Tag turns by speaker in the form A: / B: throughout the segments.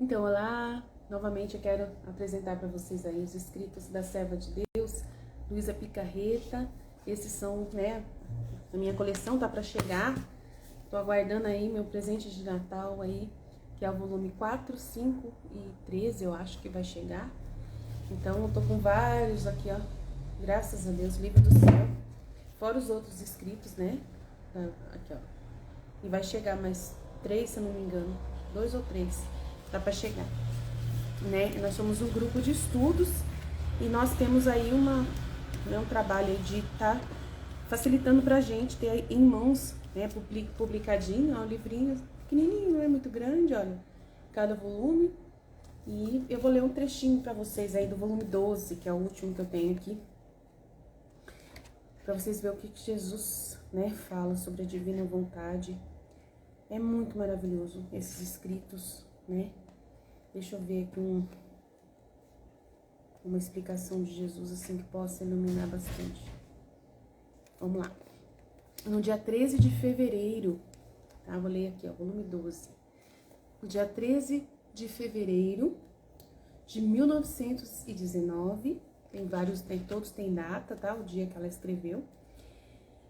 A: Então, olá, novamente eu quero apresentar para vocês aí os escritos da Serva de Deus, Luísa Picarreta. Esses são, a minha coleção tá para chegar. Tô aguardando aí meu presente de Natal aí, que é o volume 4, 5 e 13, eu acho que vai chegar. Então, eu tô com vários aqui, ó, graças a Deus, livro do céu. Fora os outros escritos, né? Aqui, ó. E vai chegar mais 3, se eu não me engano, 2 ou 3. Tá para chegar, né? Nós somos um grupo de estudos e nós temos aí um trabalho aí de estar facilitando pra gente ter em mãos, né, publicadinho, ó, um livrinho pequenininho, não é muito grande, olha, cada volume. E eu vou ler um trechinho para vocês aí do volume 12, que é o último que eu tenho aqui, para vocês verem o que Jesus, né, fala sobre a divina vontade. É muito maravilhoso esses escritos, né? Deixa eu ver aqui uma explicação de Jesus assim que possa iluminar bastante. Vamos lá. No dia 13 de fevereiro, tá? Vou ler aqui, ó, volume 12. No dia 13 de fevereiro de 1919, todos têm data, tá? O dia que ela escreveu.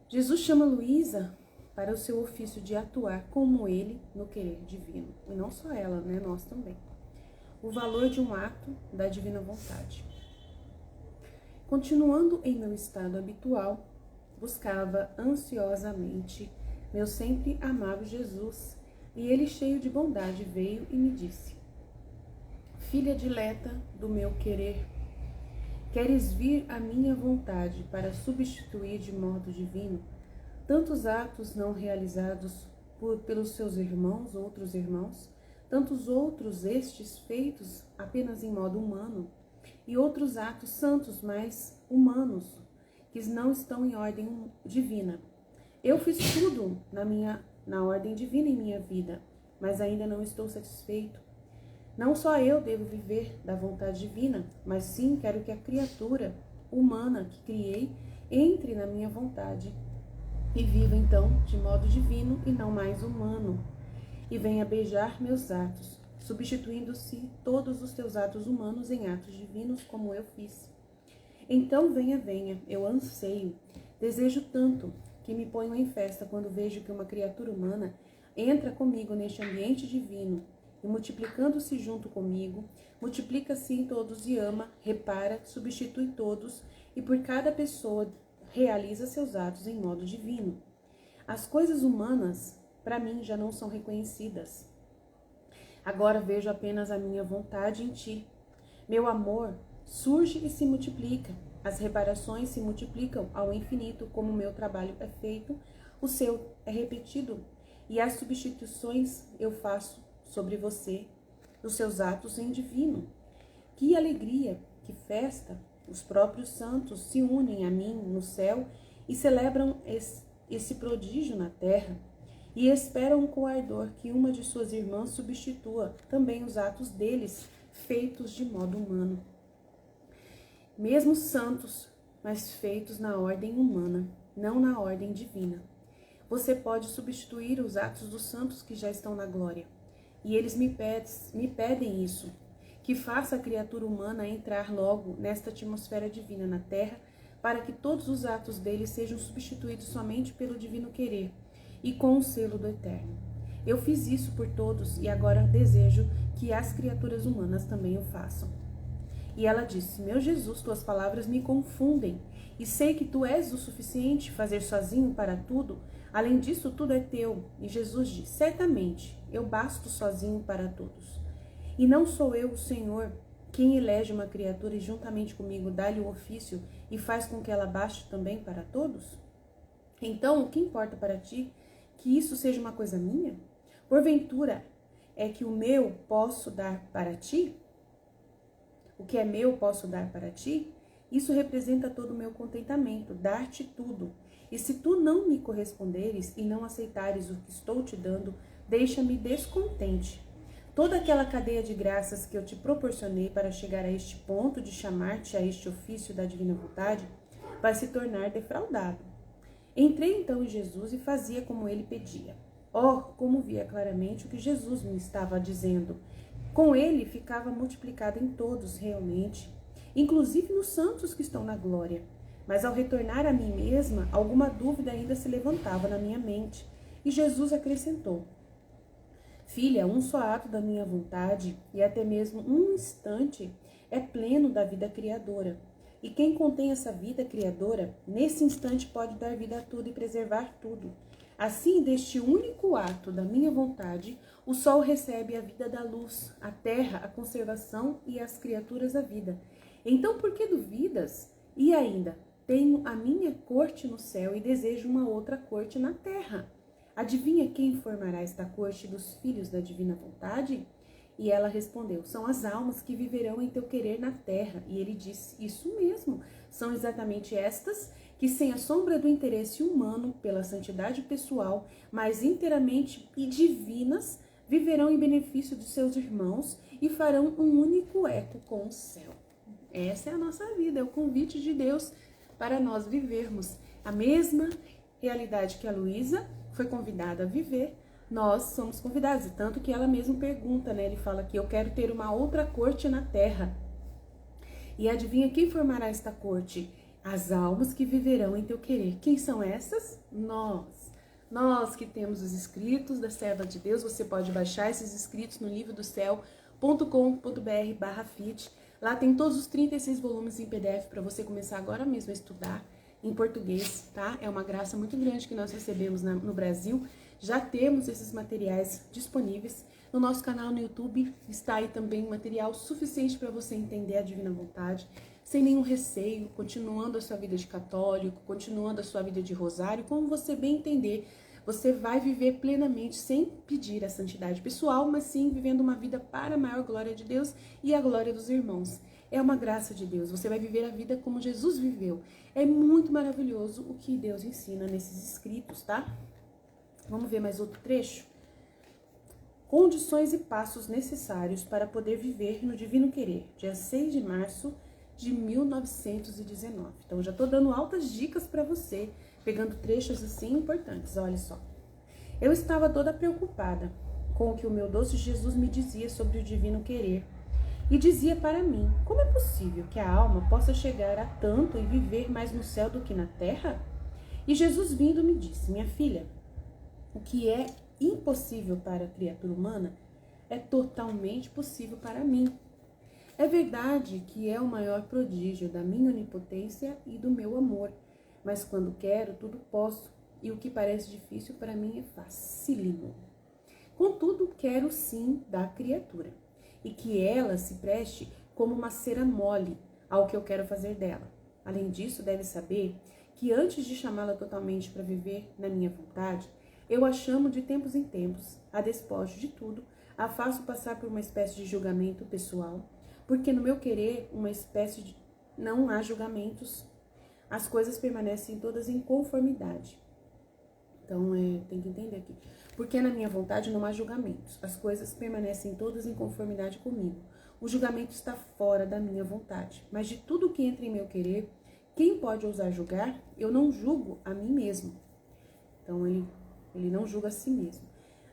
A: Jesus chama Luísa para o seu ofício de atuar como ele no querer divino. E não só ela, né? Nós também. O valor de um ato da divina vontade. Continuando em meu estado habitual, buscava ansiosamente meu sempre amável Jesus, e ele, cheio de bondade, veio e me disse: Filha dileta do meu querer, queres vir à minha vontade para substituir de modo divino tantos atos não realizados pelos seus irmãos, outros irmãos, tantos outros estes feitos apenas em modo humano, e outros atos santos mais humanos, que não estão em ordem divina. Eu fiz tudo na ordem divina em minha vida, mas ainda não estou satisfeito. Não só eu devo viver da vontade divina, mas sim quero que a criatura humana que criei entre na minha vontade e viva então de modo divino e não mais humano, e venha beijar meus atos, substituindo-se todos os teus atos humanos em atos divinos, como eu fiz. Então venha, eu anseio, desejo tanto, que me ponho em festa quando vejo que uma criatura humana entra comigo neste ambiente divino, e multiplicando-se junto comigo, multiplica-se em todos e ama, repara, substitui todos, e por cada pessoa realiza seus atos em modo divino. As coisas humanas, para mim, já não são reconhecidas. Agora vejo apenas a minha vontade em ti. Meu amor surge e se multiplica. As reparações se multiplicam ao infinito, como o meu trabalho é feito, o seu é repetido, e as substituições eu faço sobre você, os seus atos em divino. Que alegria, que festa! Os próprios santos se unem a mim no céu e celebram esse prodígio na terra, e esperam com ardor que uma de suas irmãs substitua também os atos deles, feitos de modo humano. Mesmo santos, mas feitos na ordem humana, não na ordem divina. Você pode substituir os atos dos santos que já estão na glória. E eles me pedem isso, que faça a criatura humana entrar logo nesta atmosfera divina na terra, para que todos os atos deles sejam substituídos somente pelo divino querer e com o selo do eterno. Eu fiz isso por todos e agora desejo que as criaturas humanas também o façam. E ela disse: Meu Jesus, tuas palavras me confundem, e sei que tu és o suficiente fazer sozinho para tudo. Além disso, tudo é teu. E Jesus disse: Certamente, eu basto sozinho para todos. E não sou eu, o Senhor, quem elege uma criatura e juntamente comigo dá-lhe o ofício e faz com que ela baste também para todos? Então, o que importa para ti? Que isso seja uma coisa minha? Porventura, é que o meu posso dar para ti? O que é meu posso dar para ti? Isso representa todo o meu contentamento, dar-te tudo. E se tu não me corresponderes e não aceitares o que estou te dando, deixa-me descontente. Toda aquela cadeia de graças que eu te proporcionei para chegar a este ponto de chamar-te a este ofício da divina vontade, vai se tornar defraudado. Entrei então em Jesus e fazia como ele pedia. Oh, como via claramente o que Jesus me estava dizendo. Com ele ficava multiplicado em todos realmente, inclusive nos santos que estão na glória. Mas ao retornar a mim mesma, alguma dúvida ainda se levantava na minha mente. E Jesus acrescentou: Filha, um só ato da minha vontade, e até mesmo um instante, é pleno da vida criadora. E quem contém essa vida criadora, nesse instante pode dar vida a tudo e preservar tudo. Assim, deste único ato da minha vontade, o sol recebe a vida da luz, a terra a conservação e as criaturas a vida. Então, por que duvidas? E ainda, tenho a minha corte no céu e desejo uma outra corte na terra. Adivinha quem formará esta corte dos filhos da divina vontade? E ela respondeu: são as almas que viverão em teu querer na terra. E ele disse: isso mesmo, são exatamente estas que, sem a sombra do interesse humano, pela santidade pessoal, mas inteiramente e divinas, viverão em benefício de seus irmãos e farão um único eco com o céu. Essa é a nossa vida, é o convite de Deus para nós vivermos a mesma realidade que a Luísa foi convidada a viver. Nós somos convidados, tanto que ela mesma pergunta, né? Ele fala que eu quero ter uma outra corte na terra. E adivinha quem formará esta corte? As almas que viverão em teu querer. Quem são essas? Nós. Nós que temos os escritos da serva de Deus. Você pode baixar esses escritos no livrodocéu.com.br/fit. Lá tem todos os 36 volumes em PDF para você começar agora mesmo a estudar em português, tá? É uma graça muito grande que nós recebemos no Brasil. Já temos esses materiais disponíveis. No nosso canal no YouTube está aí também material suficiente para você entender a divina vontade, sem nenhum receio, continuando a sua vida de católico, continuando a sua vida de rosário, como você bem entender. Você vai viver plenamente sem pedir a santidade pessoal, mas sim vivendo uma vida para a maior glória de Deus e a glória dos irmãos. É uma graça de Deus, você vai viver a vida como Jesus viveu. É muito maravilhoso o que Deus ensina nesses escritos, tá? Vamos ver mais outro trecho? Condições e passos necessários para poder viver no divino querer, dia 6 de março de 1919. Então, eu já tô dando altas dicas para você, pegando trechos assim importantes, olha só. Eu estava toda preocupada com o que o meu doce Jesus me dizia sobre o divino querer. E dizia para mim: como é possível que a alma possa chegar a tanto e viver mais no céu do que na terra? E Jesus vindo me disse: minha filha, o que é impossível para a criatura humana é totalmente possível para mim. É verdade que é o maior prodígio da minha onipotência e do meu amor, mas quando quero, tudo posso, e o que parece difícil para mim é facílimo. Contudo, quero sim da criatura, e que ela se preste como uma cera mole ao que eu quero fazer dela. Além disso, deve saber que antes de chamá-la totalmente para viver na minha vontade, eu a chamo de tempos em tempos, a despojo de tudo, a faço passar por uma espécie de julgamento pessoal, porque no meu querer, uma espécie de... não há julgamentos, as coisas permanecem todas em conformidade. Então, tem que entender aqui. Porque na minha vontade não há julgamentos, as coisas permanecem todas em conformidade comigo. O julgamento está fora da minha vontade, mas de tudo que entra em meu querer, quem pode ousar julgar? Eu não julgo a mim mesmo. Então, ele não julga a si mesmo.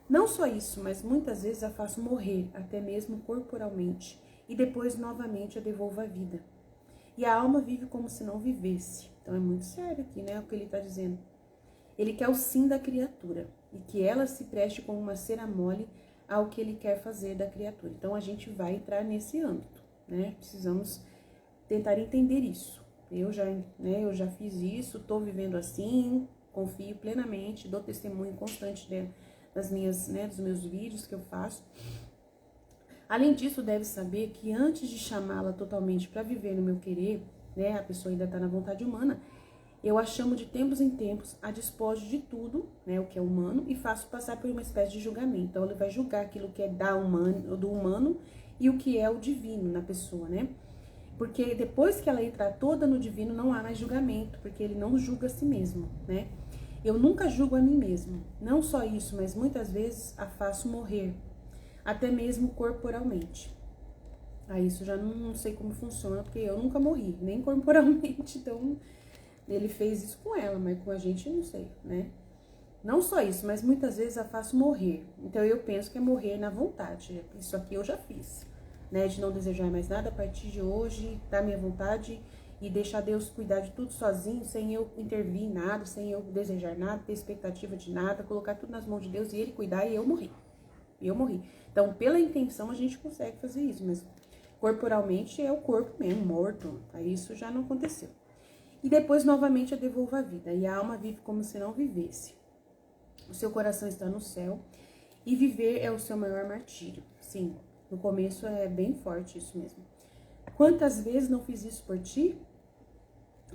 A: Não só isso, mas muitas vezes a faço morrer, até mesmo corporalmente, e depois novamente a devolvo à vida. E a alma vive como se não vivesse. Então é muito sério aqui, né, o que ele está dizendo. Ele quer o sim da criatura, e que ela se preste como uma cera mole ao que ele quer fazer da criatura. Então a gente vai entrar nesse âmbito, né? Precisamos tentar entender isso. Eu já fiz isso, estou vivendo assim, confio plenamente, dou testemunho constante das minhas, dos meus vídeos que eu faço. Além disso, deve saber que antes de chamá-la totalmente para viver no meu querer, né, a pessoa ainda está na vontade humana, eu a chamo de tempos em tempos, a despojo de tudo, né, o que é humano, e faço passar por uma espécie de julgamento. Então, ele vai julgar aquilo que é do humano e o que é o divino na pessoa, né? Porque depois que ela entrar toda no divino, não há mais julgamento, porque ele não julga a si mesmo, né? Eu nunca julgo a mim mesmo. Não só isso, mas muitas vezes a faço morrer, até mesmo corporalmente. Aí isso já não sei como funciona, porque eu nunca morri, nem corporalmente, então ele fez isso com ela, mas com a gente eu não sei, né? Não só isso, mas muitas vezes a faço morrer. Então eu penso que é morrer na vontade. Isso aqui eu já fiz, né? De não desejar mais nada a partir de hoje, da minha vontade e deixar Deus cuidar de tudo sozinho, sem eu intervir em nada, sem eu desejar nada, ter expectativa de nada, colocar tudo nas mãos de Deus e Ele cuidar e eu morri. Eu morri. Então, pela intenção, a gente consegue fazer isso, mas corporalmente é o corpo mesmo, morto. Aí isso já não aconteceu. E depois, novamente, eu devolvo a vida. E a alma vive como se não vivesse. O seu coração está no céu. E viver é o seu maior martírio. Sim, no começo é bem forte isso mesmo. Quantas vezes não fiz isso por ti?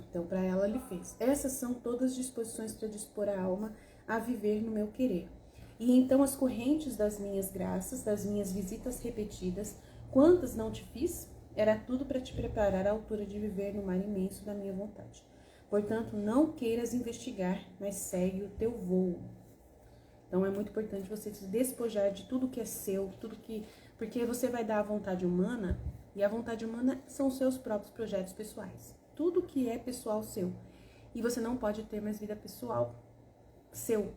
A: Então, para ela, ele fez. Essas são todas disposições para dispor a alma a viver no meu querer. E então as correntes das minhas graças, das minhas visitas repetidas, quantas não te fiz? Era tudo para te preparar à altura de viver no mar imenso da minha vontade. Portanto, não queiras investigar, mas segue o teu voo. Então, é muito importante você se despojar de tudo que é seu, porque você vai dar a vontade humana, e a vontade humana são os seus próprios projetos pessoais. Tudo que é pessoal seu. E você não pode ter mais vida pessoal seu.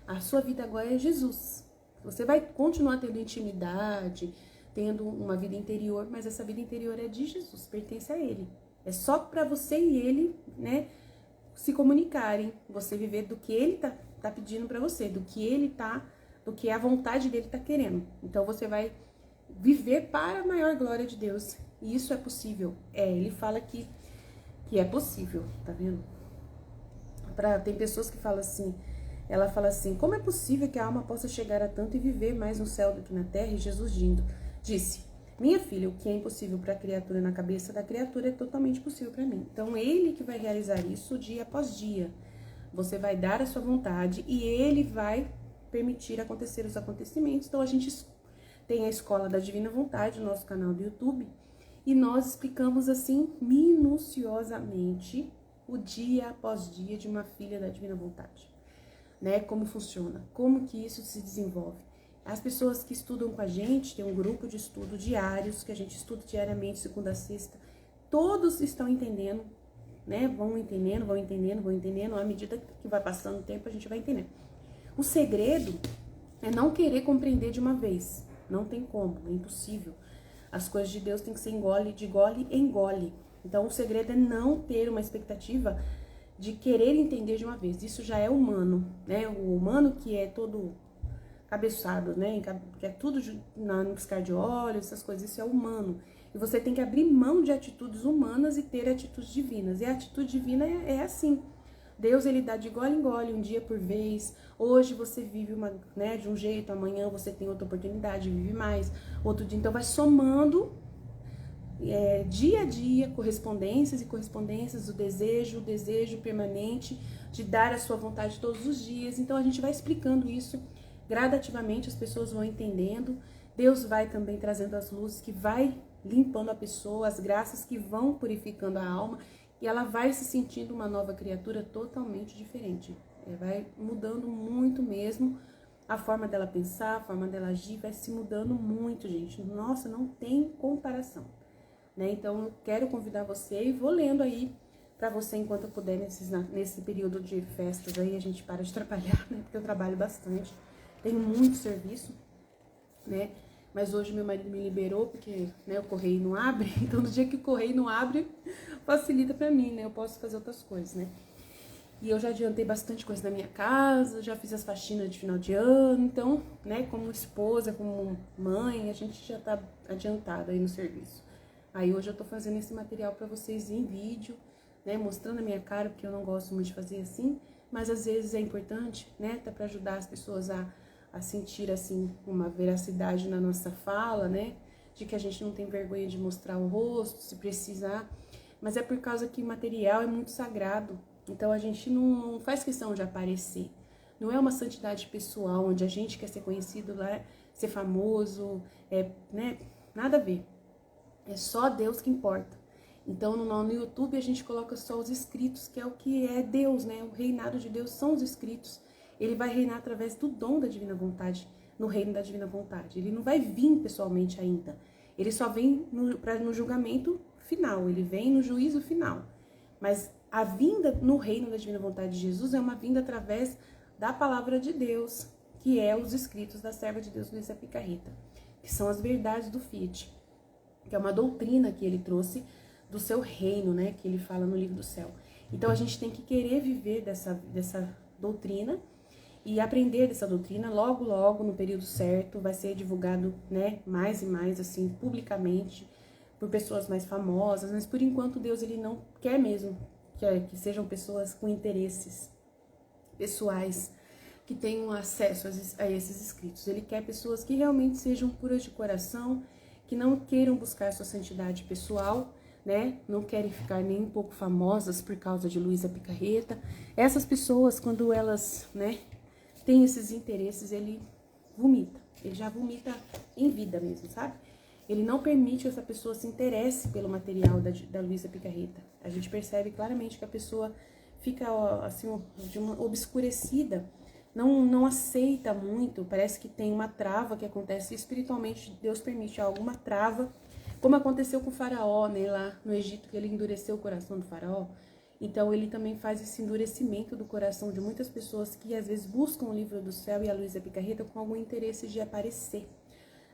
A: A sua vida agora é Jesus. Você vai continuar tendo intimidade, tendo uma vida interior, mas essa vida interior é de Jesus, pertence a Ele. É só para você e Ele, né, se comunicarem, você viver do que Ele tá pedindo para você, do que a vontade dele tá querendo. Então você vai viver para a maior glória de Deus. E isso é possível. Ele fala que é possível, tá vendo? Tem pessoas que falam assim, ela fala assim, como é possível que a alma possa chegar a tanto e viver mais no céu do que na terra? E Jesus disse, minha filha, o que é impossível para a criatura na cabeça da criatura é totalmente possível para mim. Então, ele que vai realizar isso dia após dia. Você vai dar a sua vontade e ele vai permitir acontecer os acontecimentos. Então, a gente tem a Escola da Divina Vontade, no nosso canal do YouTube, e nós explicamos assim, minuciosamente, o dia após dia de uma filha da Divina Vontade. Né, como funciona, como que isso se desenvolve. As pessoas que estudam com a gente, tem um grupo de estudo diários, que a gente estuda diariamente, segunda a sexta, todos estão entendendo, né, vão entendendo, à medida que vai passando o tempo, a gente vai entendendo. O segredo é não querer compreender de uma vez, não tem como, é impossível. As coisas de Deus tem que ser de gole em gole. Então, o segredo é não ter uma expectativa de querer entender de uma vez. Isso já é humano, né? O humano que é todo cabeçado, né? Que é tudo no piscar de olhos, essas coisas, isso é humano. E você tem que abrir mão de atitudes humanas e ter atitudes divinas. E a atitude divina é assim. Deus, ele dá de gole em gole, um dia por vez. Hoje você vive de um jeito, amanhã você tem outra oportunidade, vive mais, outro dia. Então vai somando dia a dia, correspondências e correspondências, o desejo permanente de dar a sua vontade todos os dias. Então a gente vai explicando isso gradativamente, as pessoas vão entendendo. Deus vai também trazendo as luzes que vai limpando a pessoa, as graças que vão purificando a alma, e ela vai se sentindo uma nova criatura totalmente diferente. Vai mudando muito mesmo a forma dela pensar, a forma dela agir, vai se mudando muito, gente. Nossa, não tem comparação. Né? Então, eu quero convidar você e vou lendo aí para você enquanto eu puder nesse período de festas aí, a gente para de trabalhar, né? Porque eu trabalho bastante, tenho muito serviço, né? Mas hoje meu marido me liberou porque, né, o correio não abre, então no dia que o correio não abre, facilita para mim, né? Eu posso fazer outras coisas, né? E eu já adiantei bastante coisa na minha casa, já fiz as faxinas de final de ano, então, né, como esposa, como mãe, a gente já tá adiantada aí no serviço. Aí hoje eu tô fazendo esse material para vocês em vídeo, né, mostrando a minha cara, porque eu não gosto muito de fazer assim, mas às vezes é importante, né, até para ajudar as pessoas a sentir, assim, uma veracidade na nossa fala, né, de que a gente não tem vergonha de mostrar o rosto, se precisar, mas é por causa que o material é muito sagrado, então a gente não faz questão de aparecer, não é uma santidade pessoal, onde a gente quer ser conhecido lá, ser famoso, né, nada a ver. É só Deus que importa. Então, no YouTube, a gente coloca só os escritos, que é o que é Deus, né? O reinado de Deus são os escritos. Ele vai reinar através do dom da Divina Vontade, no reino da Divina Vontade. Ele não vai vir pessoalmente ainda. Ele só vem no julgamento final, ele vem no juízo final. Mas a vinda no reino da Divina Vontade de Jesus é uma vinda através da palavra de Deus, que é os escritos da serva de Deus, Luísa Picarreta, que são as verdades do Fiat, que é uma doutrina que ele trouxe do seu reino, né, que ele fala no livro do céu. Então a gente tem que querer viver dessa doutrina e aprender dessa doutrina. Logo, logo, no período certo, vai ser divulgado, né, mais e mais, assim, publicamente, por pessoas mais famosas, mas por enquanto Deus, ele não quer mesmo que sejam pessoas com interesses pessoais, que tenham acesso a esses escritos. Ele quer pessoas que realmente sejam puras de coração, que não queiram buscar sua santidade pessoal, né? Não querem ficar nem um pouco famosas por causa de Luísa Picarreta. Essas pessoas, quando elas, né, têm esses interesses, ele vomita. Ele já vomita em vida mesmo, sabe? Ele não permite que essa pessoa se interesse pelo material da Luísa Picarreta. A gente percebe claramente que a pessoa fica assim, de uma obscurecida, não aceita muito, parece que tem uma trava que acontece espiritualmente. Deus permite alguma trava, como aconteceu com o faraó, né, lá no Egito, que ele endureceu o coração do faraó. Então ele também faz esse endurecimento do coração de muitas pessoas que às vezes buscam o livro do céu e a Luísa Picarreta com algum interesse de aparecer,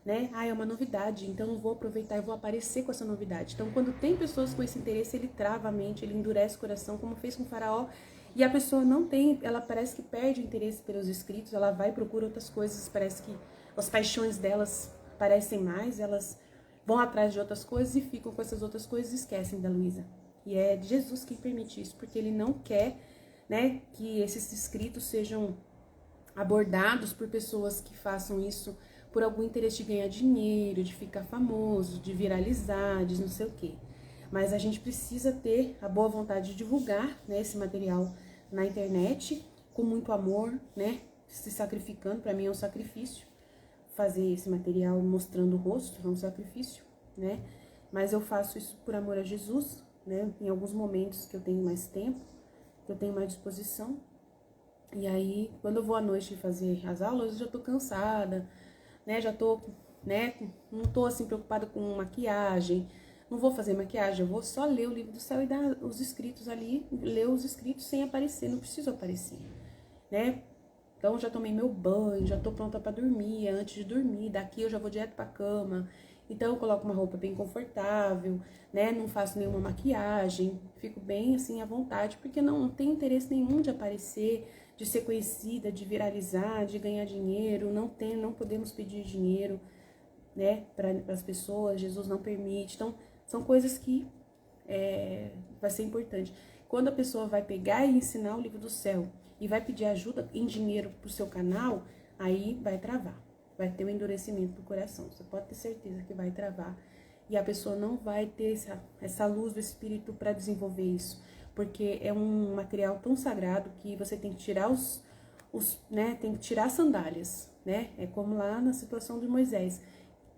A: né? É uma novidade, então eu vou aproveitar e vou aparecer com essa novidade. Então, quando tem pessoas com esse interesse, ele trava a mente, ele endurece o coração, como fez com o faraó, e a pessoa não tem, ela parece que perde o interesse pelos escritos, ela vai e procura outras coisas, parece que as paixões delas parecem mais, elas vão atrás de outras coisas e ficam com essas outras coisas e esquecem da Luísa. E é Jesus quem permite isso, porque ele não quer, né, que esses escritos sejam abordados por pessoas que façam isso por algum interesse de ganhar dinheiro, de ficar famoso, de viralizar, de não sei o quê. Mas a gente precisa ter a boa vontade de divulgar, né, esse material na internet com muito amor, né, se sacrificando. Para mim é um sacrifício fazer esse material mostrando o rosto, é um sacrifício, né? Mas eu faço isso por amor a Jesus, né? Em alguns momentos que eu tenho mais tempo, que eu tenho mais disposição. E aí, quando eu vou à noite fazer as aulas, eu já tô cansada, né? Já tô, né? Não tô assim preocupada com maquiagem. Não vou fazer maquiagem, eu vou só ler o livro do céu e dar os escritos ali, ler os escritos sem aparecer, não preciso aparecer, né? Então, já tomei meu banho, já tô pronta para dormir, antes de dormir, daqui eu já vou direto pra cama. Então, eu coloco uma roupa bem confortável, né? Não faço nenhuma maquiagem, fico bem assim à vontade, porque não tem interesse nenhum de aparecer, de ser conhecida, de viralizar, de ganhar dinheiro. Não podemos pedir dinheiro, né, para as pessoas, Jesus não permite. Então, são coisas que vai ser importante. Quando a pessoa vai pegar e ensinar o livro do céu e vai pedir ajuda em dinheiro pro seu canal, aí vai travar. Vai ter um endurecimento do coração. Você pode ter certeza que vai travar. E a pessoa não vai ter essa luz do Espírito para desenvolver isso. Porque é um material tão sagrado que você tem que tirar né, tem que tirar as sandálias, né? É como lá na situação de Moisés,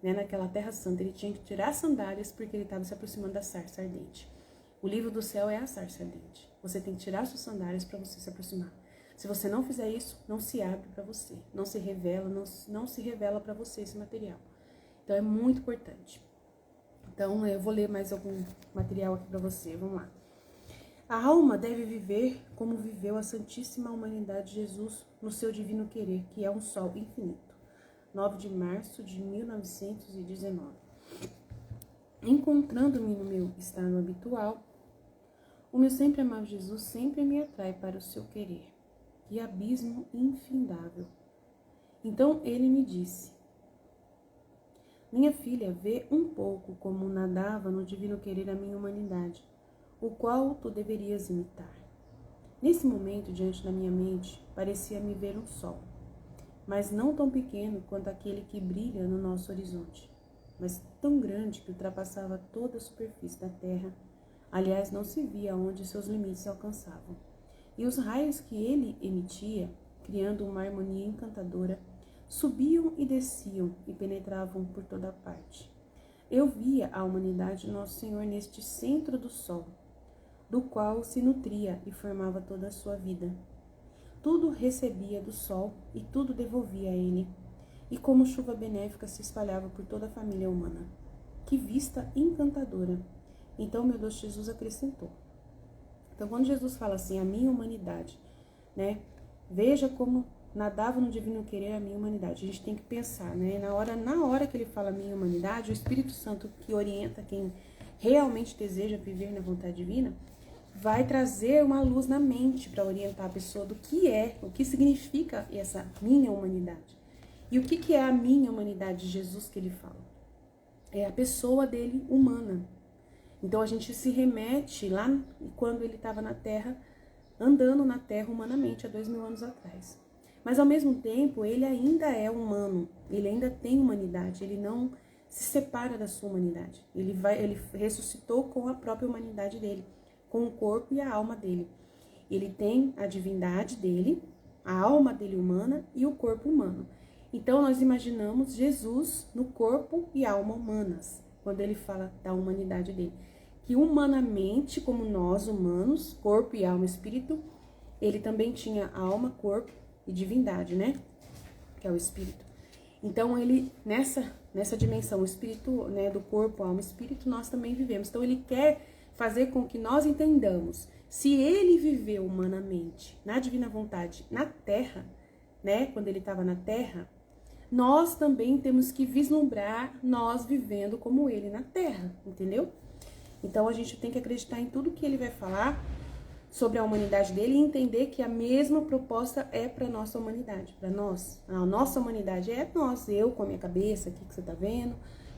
A: né, naquela terra santa, ele tinha que tirar as sandálias porque ele estava se aproximando da sarça ardente. O livro do céu é a sarça ardente. Você tem que tirar suas sandálias para você se aproximar. Se você não fizer isso, não se abre para você, não se revela, não se revela para você esse material. Então é muito importante. Então eu vou ler mais algum material aqui para você. Vamos lá. A alma deve viver como viveu a Santíssima Humanidade de Jesus no seu divino querer, que é um sol infinito. 9 de março de 1919. Encontrando-me no meu estado habitual, o meu sempre amado Jesus sempre me atrai para o seu querer, que abismo infindável. Então ele me disse: minha filha, vê um pouco como nadava no divino querer a minha humanidade, o qual tu deverias imitar. Nesse momento, diante da minha mente, parecia-me ver um sol, mas não tão pequeno quanto aquele que brilha no nosso horizonte, mas tão grande que ultrapassava toda a superfície da terra. Aliás, não se via onde seus limites se alcançavam. E os raios que ele emitia, criando uma harmonia encantadora, subiam e desciam e penetravam por toda parte. Eu via a humanidade de Nosso Senhor neste centro do sol, do qual se nutria e formava toda a sua vida. Tudo recebia do sol e tudo devolvia a ele, e como chuva benéfica se espalhava por toda a família humana. Que vista encantadora! Então meu Deus Jesus acrescentou. Então quando Jesus fala assim, a minha humanidade, né, Veja como nadava no divino querer a minha humanidade. A gente tem que pensar, né? Na hora que ele fala minha humanidade, o Espírito Santo que orienta quem realmente deseja viver na vontade divina, vai trazer uma luz na mente para orientar a pessoa do que é, o que significa essa minha humanidade. E o que é a minha humanidade de Jesus que ele fala? É a pessoa dele humana. Então a gente se remete lá quando ele estava na Terra, andando na Terra humanamente há 2000 anos atrás. Mas ao mesmo tempo ele ainda é humano, ele ainda tem humanidade, ele não se separa da sua humanidade. Ele ressuscitou com a própria humanidade dele, com o corpo e a alma dele. Ele tem a divindade dele, a alma dele humana e o corpo humano. Então nós imaginamos Jesus no corpo e alma humanas, quando ele fala da humanidade dele. Que humanamente, como nós humanos, corpo e alma e espírito, ele também tinha alma, corpo e divindade, né? Que é o espírito. Então ele, nessa dimensão, o espírito, né, do corpo, alma e espírito, nós também vivemos. Então ele quer fazer com que nós entendamos, se ele viveu humanamente, na divina vontade, na Terra, né, quando ele estava na Terra, nós também temos que vislumbrar nós vivendo como ele na Terra, entendeu? Então a gente tem que acreditar em tudo que ele vai falar sobre a humanidade dele e entender que a mesma proposta é para nossa humanidade, para nós. A nossa humanidade é nós, eu com a minha cabeça, aqui que você tá vendo,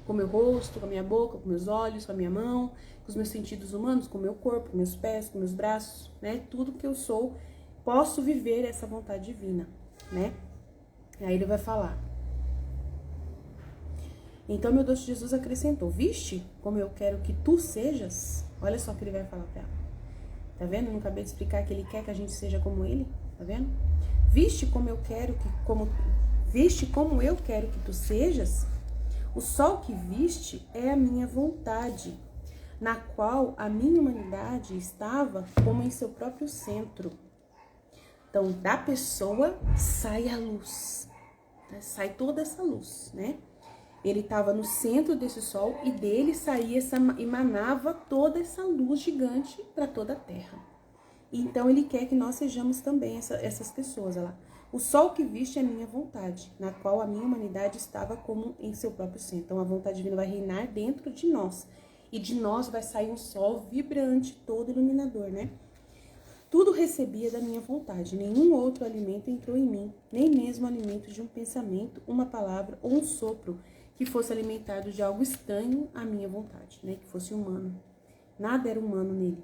A: com o meu rosto, com a minha boca, com meus olhos, com a minha mão, com os meus sentidos humanos, com o meu corpo, com meus pés, com meus braços, né? Tudo que eu sou, posso viver essa vontade divina, né? E aí ele vai falar. Então, meu doce Jesus acrescentou, viste como eu quero que tu sejas? Olha só o que ele vai falar pra ela. Tá vendo? Eu não acabei de explicar que ele quer que a gente seja como ele? Tá vendo? Viste como eu quero que tu sejas? O sol que viste é a minha vontade, na qual a minha humanidade estava como em seu próprio centro. Então, da pessoa sai a luz, né? Sai toda essa luz, né? Ele estava no centro desse sol e dele emanava toda essa luz gigante para toda a Terra. Então ele quer que nós sejamos também essas pessoas. Olha lá. O sol que viste é a minha vontade, na qual a minha humanidade estava como em seu próprio centro. Então a vontade divina vai reinar dentro de nós. E de nós vai sair um sol vibrante, todo iluminador, né? Tudo recebia da minha vontade, nenhum outro alimento entrou em mim, nem mesmo o alimento de um pensamento, uma palavra ou um sopro, que fosse alimentado de algo estranho à minha vontade, né? Que fosse humano. Nada era humano nele.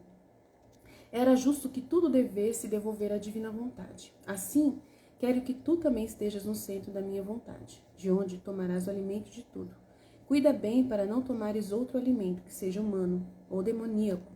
A: Era justo que tudo devesse devolver à divina vontade. Assim, quero que tu também estejas no centro da minha vontade, de onde tomarás o alimento de tudo. Cuida bem para não tomares outro alimento que seja humano ou demoníaco.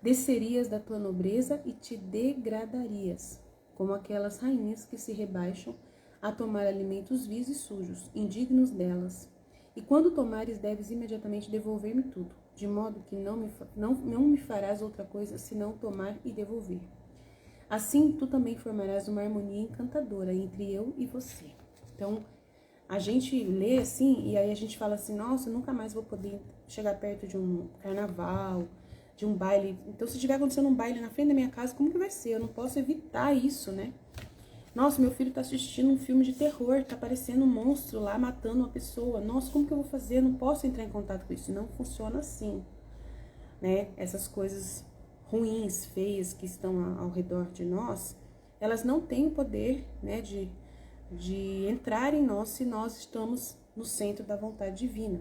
A: Descerias da tua nobreza e te degradarias, como aquelas rainhas que se rebaixam a tomar alimentos vis e sujos, indignos delas. E quando tomares, deves imediatamente devolver-me tudo, de modo que não me farás outra coisa senão tomar e devolver. Assim, tu também formarás uma harmonia encantadora entre eu e você. Então, a gente lê assim, e aí a gente fala assim, nossa, eu nunca mais vou poder chegar perto de um carnaval, de um baile. Então, se estiver acontecendo um baile na frente da minha casa, como que vai ser? Eu não posso evitar isso, né? Nossa, meu filho tá assistindo um filme de terror, tá aparecendo um monstro lá matando uma pessoa. Nossa, como que eu vou fazer? Eu não posso entrar em contato com isso. Não funciona assim, né? Essas coisas ruins, feias que estão ao redor de nós, elas não têm o poder, né, de entrar em nós se nós estamos no centro da vontade divina.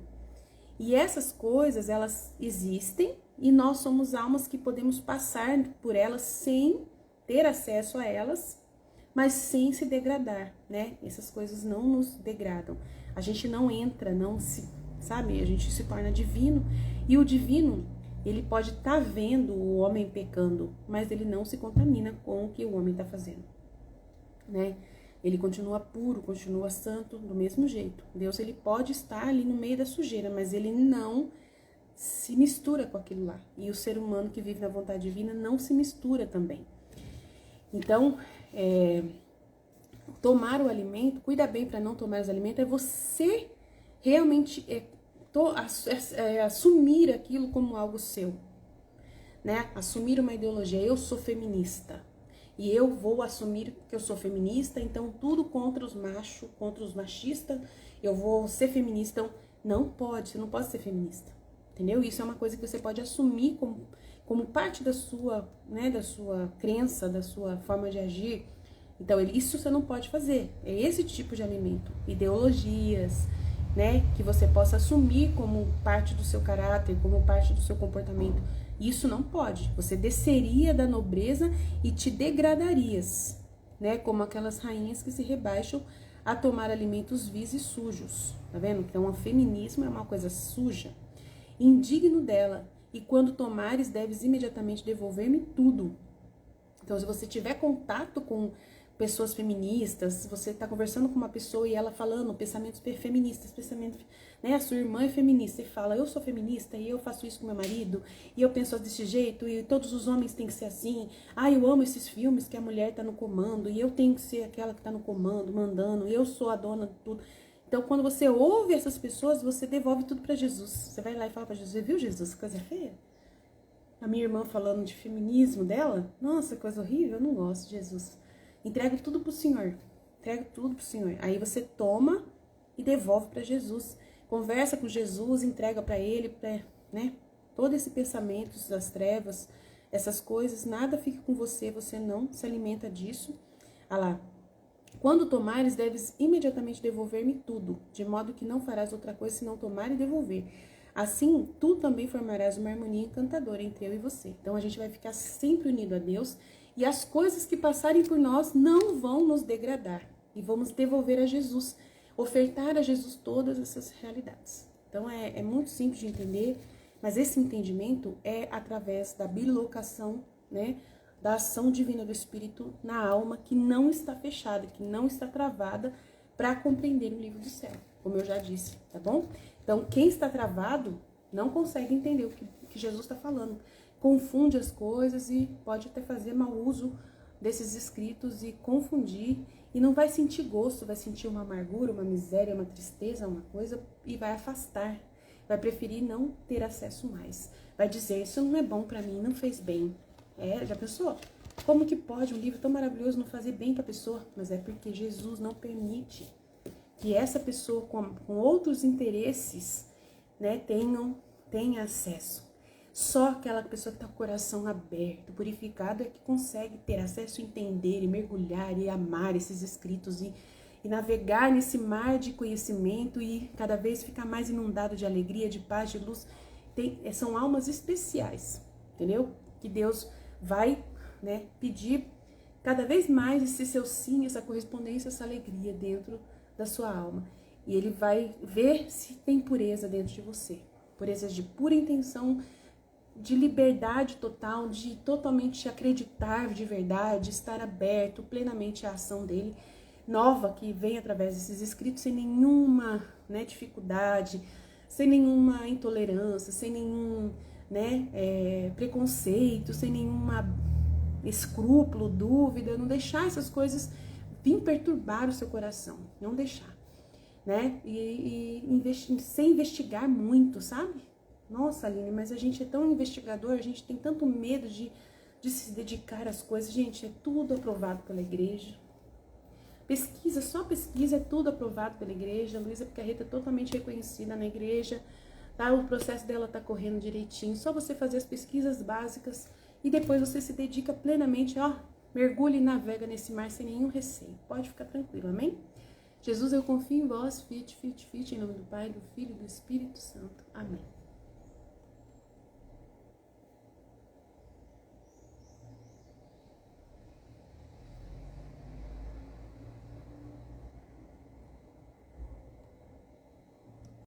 A: E essas coisas, elas existem e nós somos almas que podemos passar por elas sem ter acesso a elas, mas sem se degradar, né? Essas coisas não nos degradam. A gente não entra, não se, sabe? A gente se torna divino. E o divino, ele pode estar vendo o homem pecando, mas ele não se contamina com o que o homem está fazendo, né? Ele continua puro, continua santo do mesmo jeito. Deus, ele pode estar ali no meio da sujeira, mas ele não se mistura com aquilo lá. E o ser humano que vive na vontade divina não se mistura também. Então, tomar o alimento, cuida bem para não tomar os alimentos, é você realmente assumir aquilo como algo seu, né? Assumir uma ideologia. Eu sou feminista. e eu vou assumir que eu sou feminista, então tudo contra os machos, contra os machistas, eu vou ser feminista. Então, não pode, você não pode ser feminista, entendeu? Isso é uma coisa que você pode assumir como parte da sua, né, da sua crença, da sua forma de agir. Então, isso você não pode fazer. É esse tipo de alimento. Ideologias, né, que você possa assumir como parte do seu caráter, como parte do seu comportamento. Isso não pode. Você desceria da nobreza e te degradarias, né, como aquelas rainhas que se rebaixam a tomar alimentos vis e sujos. Tá vendo? Então, o feminismo é uma coisa suja, indigno dela. E quando tomares, deves imediatamente devolver-me tudo. Então, se você tiver contato com pessoas feministas, se você está conversando com uma pessoa e ela falando pensamentos feministas, né, a sua irmã é feminista e fala, eu sou feminista e eu faço isso com meu marido e eu penso desse jeito e todos os homens têm que ser assim, eu amo esses filmes que a mulher está no comando e eu tenho que ser aquela que está no comando, mandando, eu sou a dona de tudo. Então, quando você ouve essas pessoas, você devolve tudo para Jesus. Você vai lá e fala para Jesus, viu, Jesus, coisa feia? A minha irmã falando de feminismo dela, nossa, coisa horrível, eu não gosto de Jesus. Entrega tudo pro Senhor, entrega tudo pro Senhor. Aí você toma e devolve para Jesus. Conversa com Jesus, entrega para Ele, né? Todo esse pensamento das trevas, essas coisas, nada fica com você, você não se alimenta disso. Lá. Quando tomares, deves imediatamente devolver-me tudo, de modo que não farás outra coisa senão tomar e devolver. Assim, tu também formarás uma harmonia encantadora entre eu e você. Então, a gente vai ficar sempre unido a Deus e as coisas que passarem por nós não vão nos degradar. E vamos devolver a Jesus, ofertar a Jesus todas essas realidades. Então, é muito simples de entender, mas esse entendimento é através da bilocação, né? Da ação divina do Espírito na alma que não está fechada, que não está travada para compreender o livro do céu, como eu já disse, tá bom? Então, quem está travado não consegue entender o que Jesus está falando, confunde as coisas e pode até fazer mau uso desses escritos e confundir e não vai sentir gosto, vai sentir uma amargura, uma miséria, uma tristeza, uma coisa e vai afastar, vai preferir não ter acesso mais, vai dizer, isso não é bom para mim, não fez bem. Já pensou? Como que pode um livro tão maravilhoso não fazer bem para a pessoa? Mas é porque Jesus não permite que essa pessoa com outros interesses, né, tenha acesso. Só aquela pessoa que está com o coração aberto, purificado, é que consegue ter acesso, entender e mergulhar e amar esses escritos e navegar nesse mar de conhecimento e cada vez ficar mais inundado de alegria, de paz, de luz. São almas especiais, entendeu? Que Deus vai, né, pedir cada vez mais esse seu sim, essa correspondência, essa alegria dentro da sua alma. E Ele vai ver se tem pureza dentro de você. Pureza de pura intenção, de liberdade total, de totalmente acreditar de verdade, estar aberto plenamente à ação dEle, nova, que vem através desses escritos, sem nenhuma, né, dificuldade, sem nenhuma intolerância, sem nenhum, né, preconceito, sem nenhuma escrúpulo, dúvida, não deixar essas coisas vir perturbar o seu coração, não deixar, né, sem investigar muito, sabe? Nossa, Aline, mas a gente é tão investigador, a gente tem tanto medo de se dedicar às coisas. Gente, é tudo aprovado pela igreja. Pesquisa, só pesquisa, é tudo aprovado pela igreja. A Luísa Picarreta é totalmente reconhecida na igreja. Tá? O processo dela tá correndo direitinho. Só você fazer as pesquisas básicas e depois você se dedica plenamente, mergulha e navega nesse mar sem nenhum receio. Pode ficar tranquilo, amém? Jesus, eu confio em vós, fiat, em nome do Pai, do Filho e do Espírito Santo. Amém.